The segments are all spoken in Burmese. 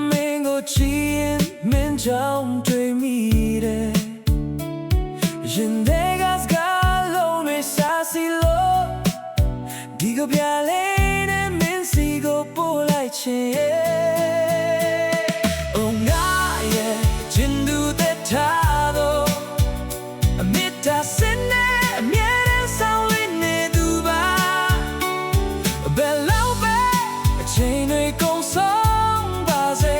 မင်းကိုချီရင်မင်းကြောင့်တွေ့မိတယ်ရင်ထဲကစကားလုံးတွေစားစီလို့ဒီကပြလေးနဲ့မင်းစီကိုပို့လိုက်ချင်ရဲ့Ohငါရဲ့ချင်သူတဲ့ထားတော့အမြတ်တာစင်နဲ့အမြဲတမ်းဆောင်လေးနေသူပါဘယ်လောက်ပဲအချိန်တွေကုန်ဆုံးပါစေ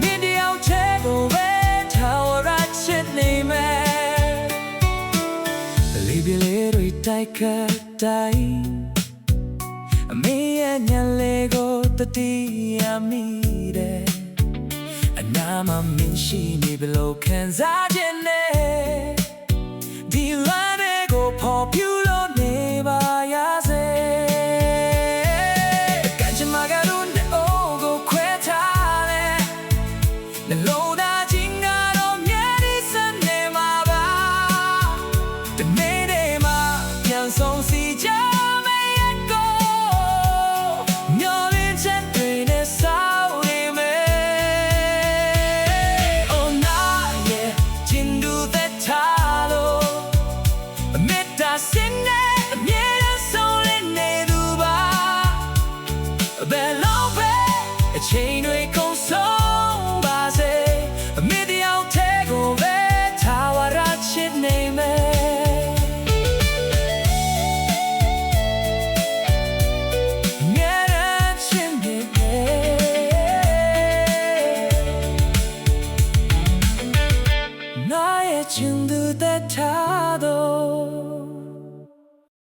မင်းတယောက်တည်းကိုပဲထားဝရချစ်နေမယ်လေးပြလေးတွေတိုက်ခတ်တိုင်းအမေရဲ့ညလေးကိုတတိယမိတယ်အနာမမင်းရှိနေဘလို့ခံစားခြင်းနဲ့ဒီလမ်းတွေကိုဖော်ပြလို့နေပါရစေကံကြမ္မာကတော့နေအိုးကိုခွဲထားတယ်နှလုံးသားချင်းကတော့မြဲတည်စနေမှာပါတနေ့တည်းမှာပြန်ဆုံးစီကြစင်နဲ့အမြဲတမ်းဆုံးလေးနေသူပါဘယ်လောက်ပဲအချိန်တွေကုန်ဆုံးပါစေအမေတယောက်တည်းကိုပဲထားဝရချစ်နေမယ်မြဲတမ်းချစ်နေမယ်နာရဲ့ချင်သူတဲ့ထားတော့